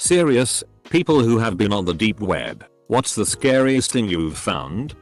Serious, people who have been on the deep web, what's the scariest thing you've found?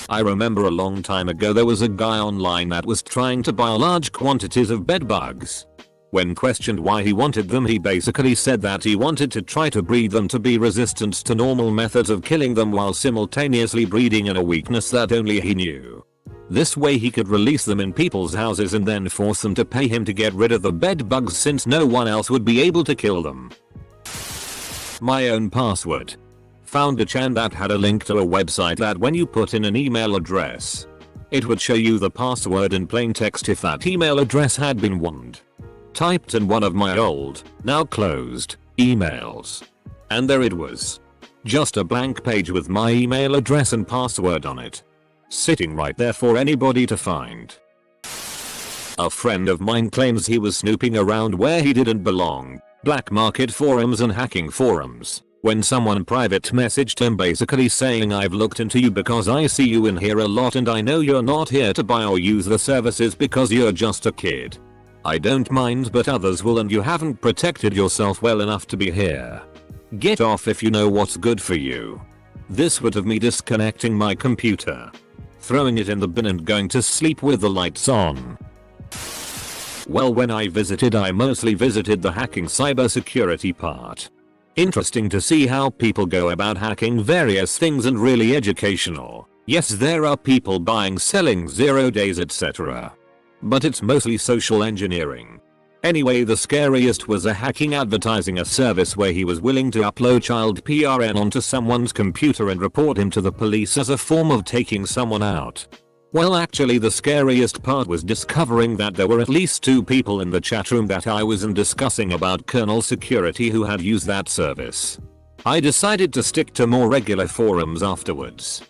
I remember a long time ago there was a guy online that was trying to buy large quantities of bed bugs. When questioned why he wanted them, he basically said that he wanted to try to breed them to be resistant to normal methods of killing them while simultaneously breeding in a weakness that only he knew. This way he could release them in people's houses and then force them to pay him to get rid of the bed bugs since no one else would be able to kill them. My own password. Found a chan that had a link to a website that when you put in an email address, it would show you the password in plain text if that email address had been warned. Typed in one of my old, now closed, emails. And there it was. Just a blank page with my email address and password on it. Sitting right there for anybody to find. A friend of mine claims he was snooping around where he didn't belong, black market forums and hacking forums, when someone private messaged him basically saying, "I've looked into you because I see you in here a lot and I know you're not here to buy or use the services because you're just a kid. I don't mind, but others will and you haven't protected yourself well enough to be here. Get off if you know what's good for you." This would have me disconnecting my computer, throwing it in the bin and going to sleep with the lights on. Well, when I visited, I mostly visited the hacking cybersecurity part. Interesting to see how people go about hacking various things and really educational. Yes, there are people buying, selling 0 days etc. But it's mostly social engineering. Anyway, the scariest was a hacking advertising a service where he was willing to upload child PRN onto someone's computer and report him to the police as a form of taking someone out. Well, actually the scariest part was discovering that there were at least 2 people in the chat room that I was in discussing about kernel security who had used that service. I decided to stick to more regular forums afterwards.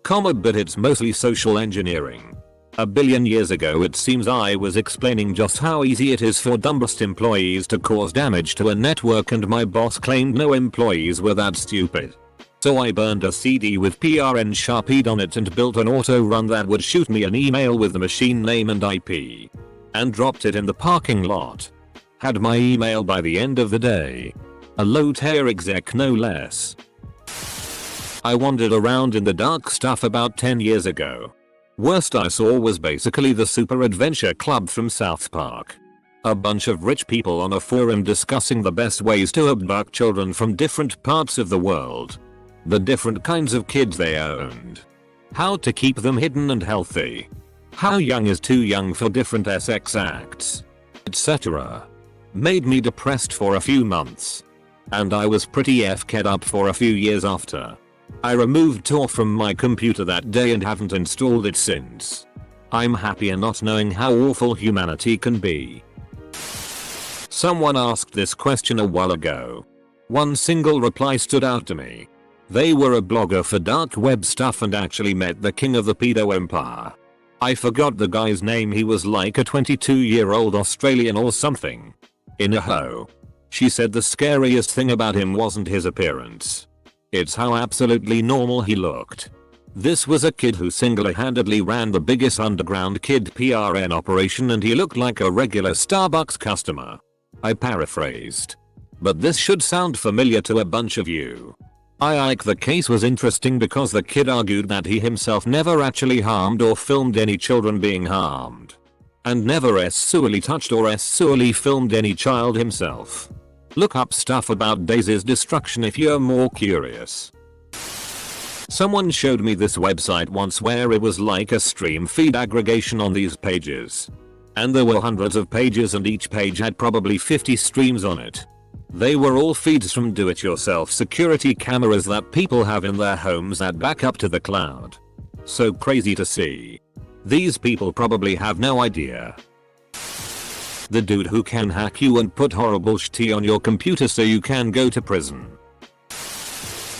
But it's mostly social engineering. A billion years ago it seems I was explaining just how easy it is for dumbest employees to cause damage to a network and my boss claimed no employees were that stupid. So I burned a CD with PRN sharpied on it and built an auto run that would shoot me an email with the machine name and IP. And dropped it in the parking lot. Had my email by the end of the day. A low-tier exec no less. I wandered around in the dark stuff about 10 years ago. Worst I saw was basically the Super Adventure Club from South Park. A bunch of rich people on a forum discussing the best ways to abduct children from different parts of the world. The different kinds of kids they owned. How to keep them hidden and healthy. How young is too young for different sex acts. Etc. Made me depressed for a few months. And I was pretty FK'd up for a few years after. I removed Tor from my computer that day and haven't installed it since. I'm happier not knowing how awful humanity can be. Someone asked this question a while ago. One single reply stood out to me. They were a blogger for dark web stuff and actually met the king of the pedo empire. I forgot the guy's name, he was like a 22-year-old Australian or something. In a hoe. She said the scariest thing about him wasn't his appearance. It's how absolutely normal he looked. This was a kid who single-handedly ran the biggest underground kid PRN operation and he looked like a regular Starbucks customer. I paraphrased. But this should sound familiar to a bunch of you. The case was interesting because the kid argued that he himself never actually harmed or filmed any children being harmed. And never sexually touched or sexually filmed any child himself. Look up stuff about Daisy's destruction if you're more curious. Someone showed me this website once where it was like a stream feed aggregation on these pages. And there were hundreds of pages and each page had probably 50 streams on it. They were all feeds from do-it-yourself security cameras that people have in their homes that back up to the cloud. So crazy to see. These people probably have no idea. The dude who can hack you and put horrible shit on your computer so you can go to prison.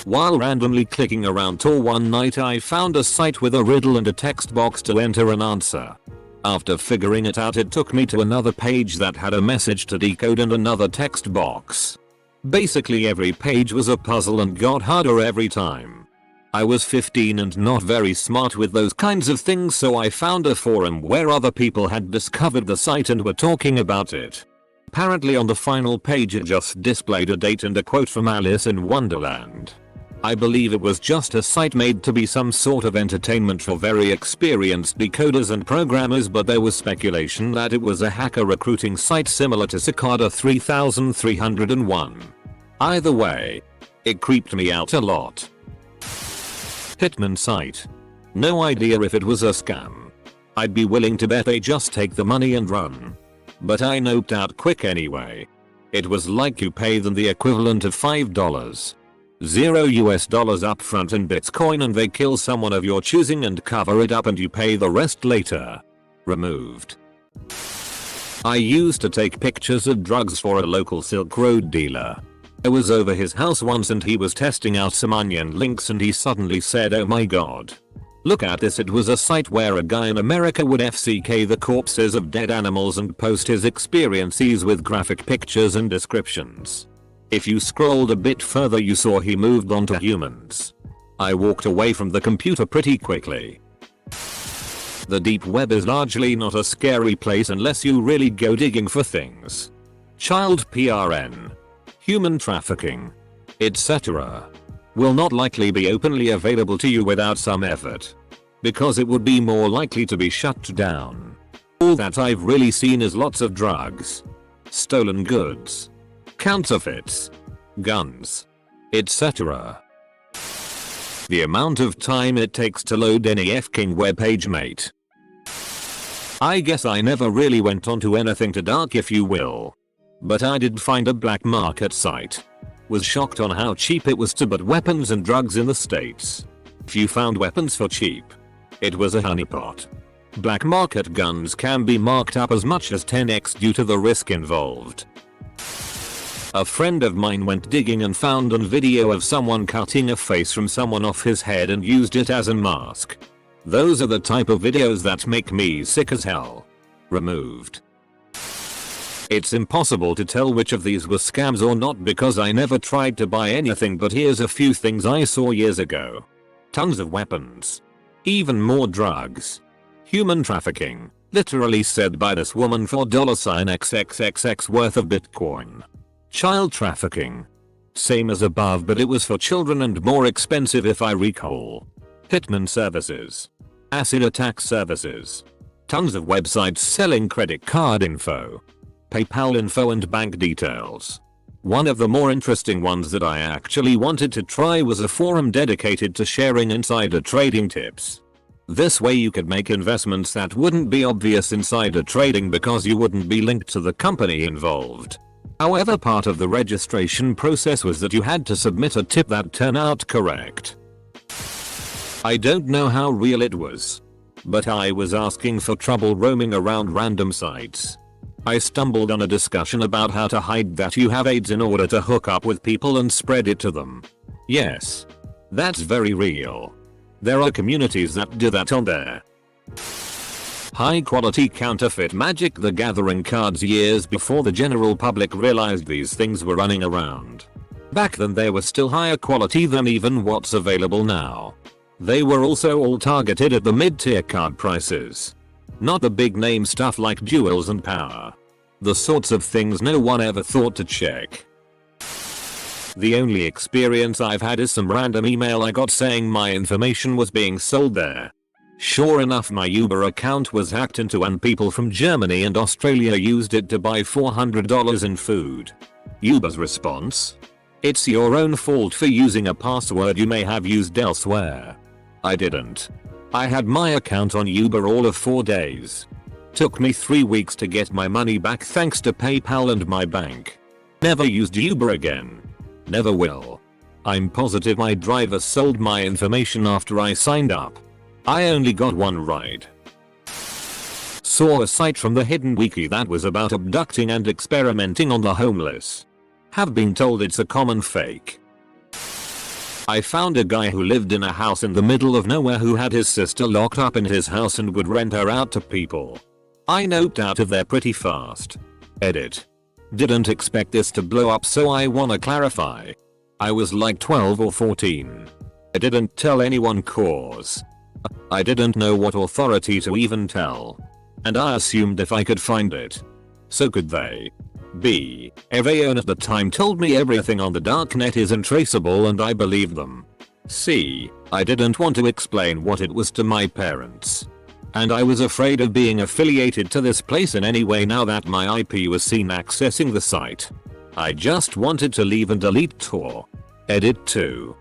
While randomly clicking around Tor one night, I found a site with a riddle and a text box to enter an answer. After figuring it out, it took me to another page that had a message to decode and another text box. Basically every page was a puzzle and got harder every time. I was 15 and not very smart with those kinds of things, so I found a forum where other people had discovered the site and were talking about it. Apparently on the final page it just displayed a date and a quote from Alice in Wonderland. I believe it was just a site made to be some sort of entertainment for very experienced decoders and programmers, but there was speculation that it was a hacker recruiting site similar to Cicada 3301. Either way, it creeped me out a lot. Hitman site. No idea if it was a scam. I'd be willing to bet they just take the money and run. But I noped out quick anyway. It was like you pay them the equivalent of $5. $0 upfront in Bitcoin and they kill someone of your choosing and cover it up and you pay the rest later. Removed. I used to take pictures of drugs for a local Silk Road dealer. I was over his house once and he was testing out some onion links and he suddenly said, "Oh my god. Look at this." It was a site where a guy in America would FCK the corpses of dead animals and post his experiences with graphic pictures and descriptions. If you scrolled a bit further you saw he moved on to humans. I walked away from the computer pretty quickly. The deep web is largely not a scary place unless you really go digging for things. Child PRN, human trafficking, etc. will not likely be openly available to you without some effort, because it would be more likely to be shut down. All that I've really seen is lots of drugs, stolen goods, counterfeits, guns, etc. The amount of time it takes to load any f-king webpage, mate. I guess I never really went onto anything too dark, if you will. But I did find a black market site. Was shocked on how cheap it was to buy weapons and drugs in the States. If you found weapons for cheap, it was a honeypot. Black market guns can be marked up as much as 10x due to the risk involved. A friend of mine went digging and found a video of someone cutting a face from someone off his head and used it as a mask. Those are the type of videos that make me sick as hell. Removed. It's impossible to tell which of these were scams or not because I never tried to buy anything, but here's a few things I saw years ago. Tons of weapons. Even more drugs. Human trafficking, literally said by this woman for $XXXX worth of Bitcoin. Child trafficking. Same as above, but it was for children and more expensive if I recall. Hitman services. Acid attack services. Tons of websites selling credit card info, PayPal info and bank details. One of the more interesting ones that I actually wanted to try was a forum dedicated to sharing insider trading tips. This way you could make investments that wouldn't be obvious insider trading because you wouldn't be linked to the company involved. However, part of the registration process was that you had to submit a tip that turned out correct. I don't know how real it was, but I was asking for trouble roaming around random sites. I stumbled on a discussion about how to hide that you have AIDS in order to hook up with people and spread it to them. Yes, that's very real. There are communities that do that on there. High quality counterfeit Magic the Gathering cards years before the general public realized these things were running around. Back then they were still higher quality than even what's available now. They were also all targeted at the mid-tier card prices. Not the big name stuff like Jewels and Power. The sorts of things no one ever thought to check. The only experience I've had is some random email I got saying my information was being sold there. Sure enough, my Uber account was hacked into and people from Germany and Australia used it to buy $400 in food. Uber's response? It's your own fault for using a password you may have used elsewhere. I didn't. I had my account on Uber all of 4 days. Took me 3 weeks to get my money back thanks to PayPal and my bank. Never used Uber again. Never will. I'm positive my driver sold my information after I signed up. I only got one ride. Saw a site from the Hidden Wiki that was about abducting and experimenting on the homeless. Have been told it's a common fake. I found a guy who lived in a house in the middle of nowhere who had his sister locked up in his house and would rent her out to people. I noped out of there pretty fast. Edit. Didn't expect this to blow up, so I wanna clarify. I was like 12 or 14. I didn't tell anyone cause I didn't know what authority to even tell. And I assumed if I could find it, so could they. B. Everyone at the time told me everything on the darknet is untraceable and I believed them. C. I didn't want to explain what it was to my parents. And I was afraid of being affiliated to this place in any way now that my IP was seen accessing the site. I just wanted to leave and delete Tor. Edit 2.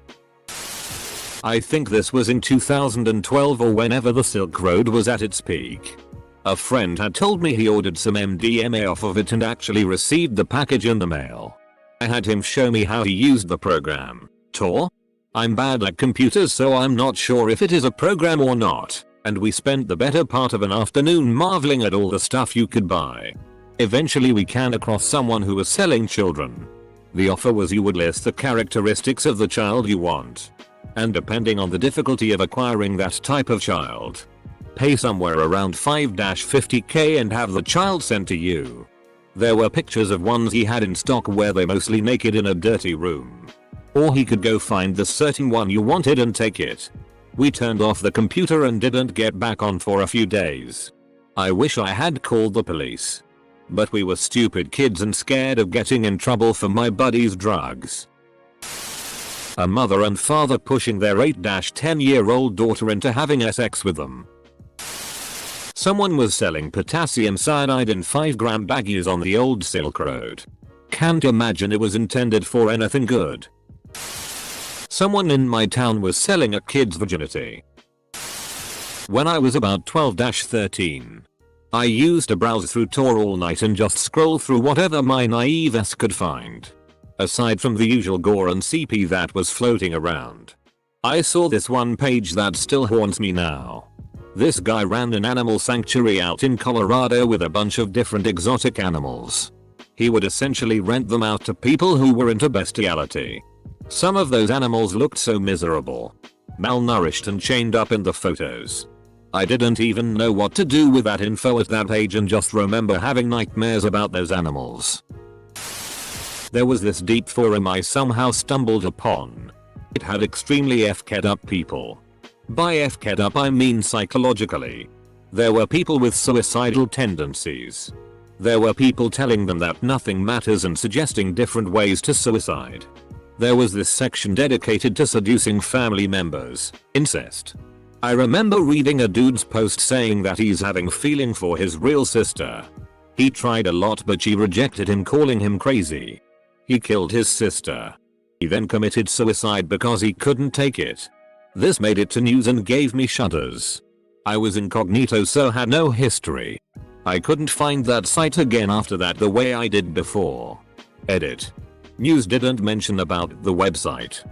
I think this was in 2012 or whenever the Silk Road was at its peak. A friend had told me he ordered some MDMA off of it and actually received the package in the mail. I had him show me how he used the program. Tor? I'm bad at computers so I'm not sure if it is a program or not, and we spent the better part of an afternoon marveling at all the stuff you could buy. Eventually we came across someone who was selling children. The offer was you would list the characteristics of the child you want. And depending on the difficulty of acquiring that type of child, pay somewhere around 5-50k and have the child sent to you. There were pictures of ones he had in stock where they're mostly naked in a dirty room. Or he could go find the certain one you wanted and take it. We turned off the computer and didn't get back on for a few days. I wish I had called the police. But we were stupid kids and scared of getting in trouble for my buddy's drugs. A mother and father pushing their 8-10-year-old daughter into having sex with them. Someone was selling potassium cyanide in 5-gram baggies on the old Silk Road. Can't imagine it was intended for anything good. Someone in my town was selling a kid's virginity. When I was about 12-13, I used to browse through Tor all night and just scroll through whatever my naive ass could find. Aside from the usual gore and CP that was floating around, I saw this one page that still haunts me now. This guy ran an animal sanctuary out in Colorado with a bunch of different exotic animals. He would essentially rent them out to people who were into bestiality. Some of those animals looked so miserable, malnourished and chained up in the photos. I didn't even know what to do with that info at that age and just remember having nightmares about those animals. There was this deep forum I somehow stumbled upon. It had extremely FK'd up people. By FK'd up I mean psychologically. There were people with suicidal tendencies. There were people telling them that nothing matters and suggesting different ways to suicide. There was this section dedicated to seducing family members, incest. I remember reading a dude's post saying that he's having feeling for his real sister. He tried a lot but she rejected him, calling him crazy. He killed his sister. He then committed suicide because he couldn't take it. This made it to news and gave me shudders. I was incognito so had no history. I couldn't find that site again after that the way I did before. Edit. News didn't mention about the website.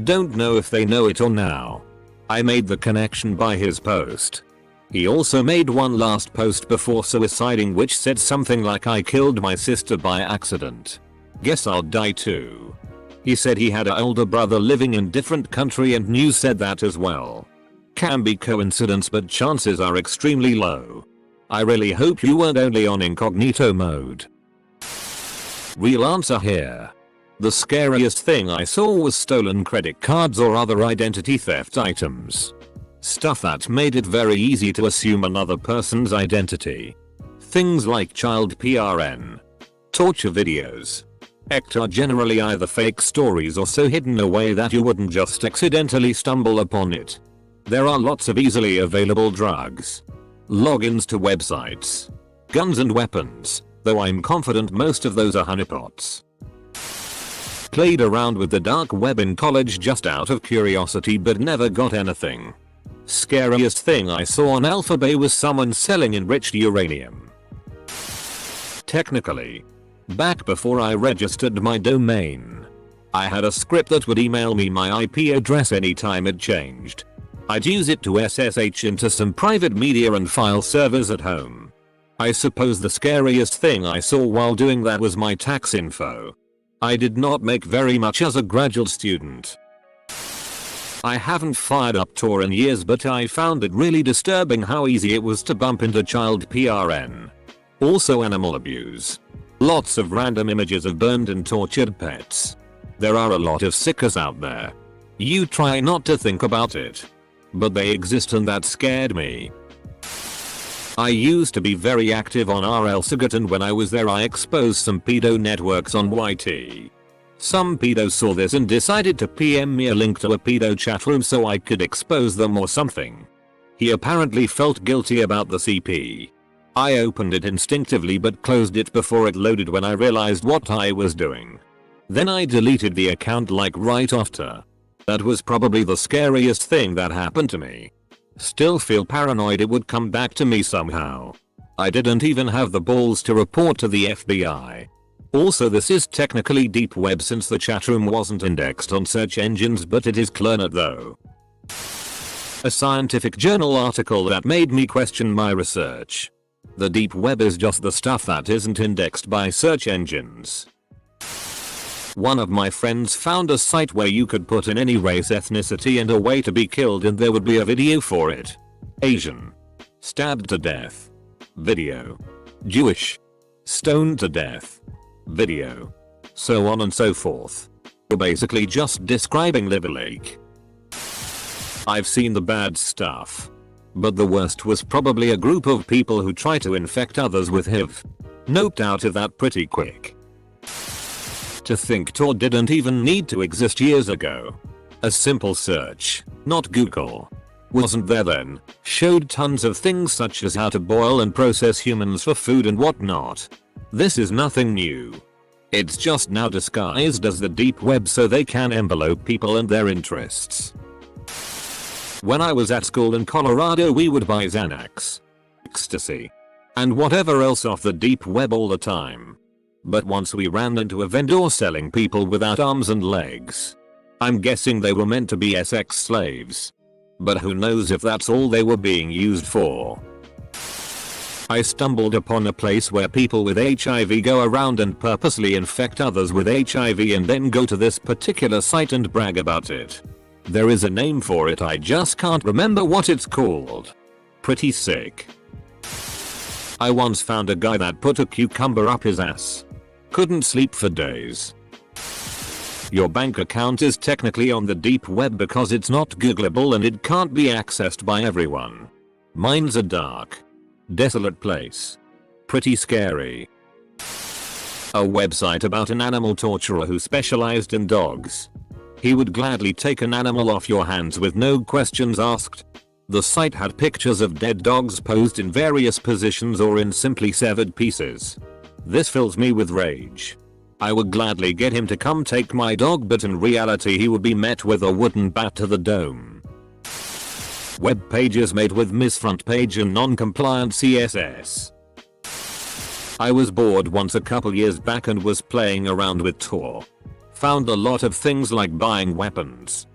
Don't know if they know it or now. I made the connection by his post. He also made one last post before suiciding which said something like I killed my sister by accident. Guess I'll die too. He said he had an older brother living in different country and news said that as well. Can be coincidence but chances are extremely low. I really hope you weren't only on incognito mode. Real answer here. The scariest thing I saw was stolen credit cards or other identity theft items. Stuff that made it very easy to assume another person's identity. Things like child PRN, torture videos, are generally either fake stories or so hidden away that you wouldn't just accidentally stumble upon it. There are lots of easily available drugs, logins to websites, guns and weapons, though I'm confident most of those are honeypots. Played around with the dark web in college just out of curiosity but never got anything. Scariest thing I saw on Alpha Bay was someone selling enriched uranium. Technically, back before I registered my domain, I had a script that would email me my IP address anytime it changed. I'd use it to SSH into some private media and file servers at home. I suppose the scariest thing I saw while doing that was my tax info. I did not make very much as a graduate student. I haven't fired up Tor in years but I found it really disturbing how easy it was to bump into child PRN. Also animal abuse. Lots of random images of burned and tortured pets. There are a lot of sickos out there. You try not to think about it. But they exist and that scared me. I used to be very active on RL Sigat, and when I was there I exposed some pedo networks on YT. Some pedos saw this and decided to PM me a link to a pedo chat room so I could expose them or something. He apparently felt guilty about the CP. I opened it instinctively but closed it before it loaded when I realized what I was doing. Then I deleted the account like right after. That was probably the scariest thing that happened to me. Still feel paranoid it would come back to me somehow. I didn't even have the balls to report to the FBI. Also, this is technically deep web since the chatroom wasn't indexed on search engines, but it is Clernet though. A scientific journal article that made me question my research. The deep web is just the stuff that isn't indexed by search engines. One of my friends found a site where you could put in any race, ethnicity and a way to be killed and there would be a video for it. Asian. Stabbed to death. Video. Jewish. Stoned to death. Video. So on and so forth. You're basically just describing Liver Lake. I've seen the bad stuff. But the worst was probably a group of people who try to infect others with HIV. Noped out of that pretty quick. To think Tor didn't even need to exist years ago. A simple search, not Google, wasn't there then, showed tons of things such as how to boil and process humans for food and whatnot. This is nothing new. It's just now disguised as the deep web so they can envelope people and their interests. When I was at school in Colorado we would buy Xanax, ecstasy, and whatever else off the deep web all the time. But once we ran into a vendor selling people without arms and legs. I'm guessing they were meant to be sex slaves. But who knows if that's all they were being used for. I stumbled upon a place where people with HIV go around and purposely infect others with HIV and then go to this particular site and brag about it. There is a name for it, I just can't remember what it's called. Pretty sick. I once found a guy that put a cucumber up his ass. Couldn't sleep for days. Your bank account is technically on the deep web because it's not Googleable and it can't be accessed by everyone. Mine's a dark, desolate place. Pretty scary. A website about an animal torturer who specialized in dogs. He would gladly take an animal off your hands with no questions asked. The site had pictures of dead dogs posed in various positions or in simply severed pieces. This fills me with rage. I would gladly get him to come take my dog, but in reality he would be met with a wooden bat to the dome. Web pages made with misfront page and non-compliant CSS. I was bored once a couple years back and was playing around with Tor. Found a lot of things like buying weapons,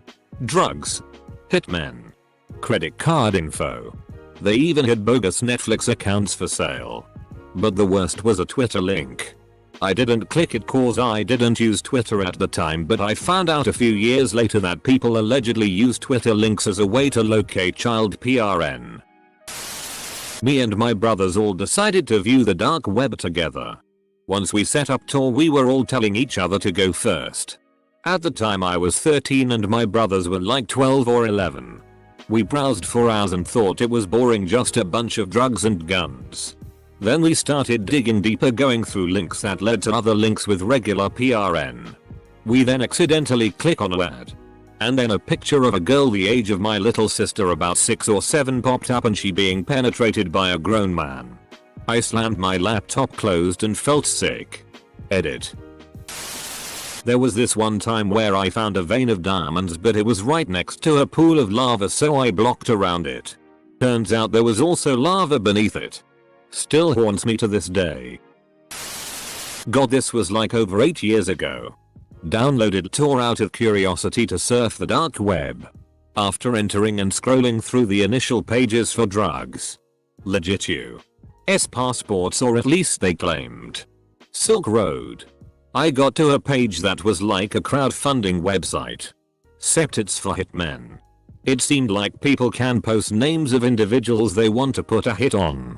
drugs, hitmen, credit card info. They even had bogus Netflix accounts for sale. But the worst was a Twitter link. I didn't click it cause I didn't use Twitter at the time, but I found out a few years later that people allegedly use Twitter links as a way to locate child PRN. Me and my brothers all decided to view the dark web together. Once we set up Tor we were all telling each other to go first. At the time I was 13 and my brothers were like 12 or 11. We browsed for hours and thought it was boring, just a bunch of drugs and guns. Then we started digging deeper, going through links that led to other links with regular PRN. We then accidentally click on an ad. And then a picture of a girl the age of my little sister, about 6 or 7, popped up and she being penetrated by a grown man. I slammed my laptop closed and felt sick. Edit. There was this one time where I found a vein of diamonds, but it was right next to a pool of lava, so I blocked around it. Turns out there was also lava beneath it. Still haunts me to this day. God, this was like over 8 years ago. Downloaded Tor out of curiosity to surf the dark web. After entering and scrolling through the initial pages for drugs. Legit U.S. passports, or at least they claimed. Silk Road. I got to a page that was like a crowdfunding website. Except it's for hitmen. It seemed like people can post names of individuals they want to put a hit on.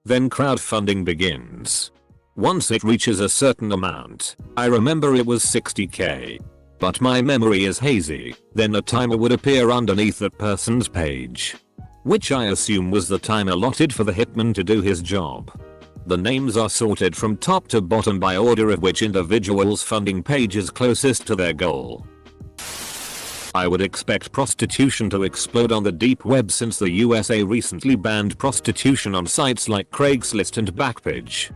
Then crowdfunding begins. Once it reaches a certain amount, I remember it was 60k. But my memory is hazy, then a timer would appear underneath that person's page. which I assume was the time allotted for the hitman to do his job. The names are sorted from top to bottom by order of which individual's funding page is closest to their goal. I would expect prostitution to explode on the deep web since the USA recently banned prostitution on sites like Craigslist and Backpage.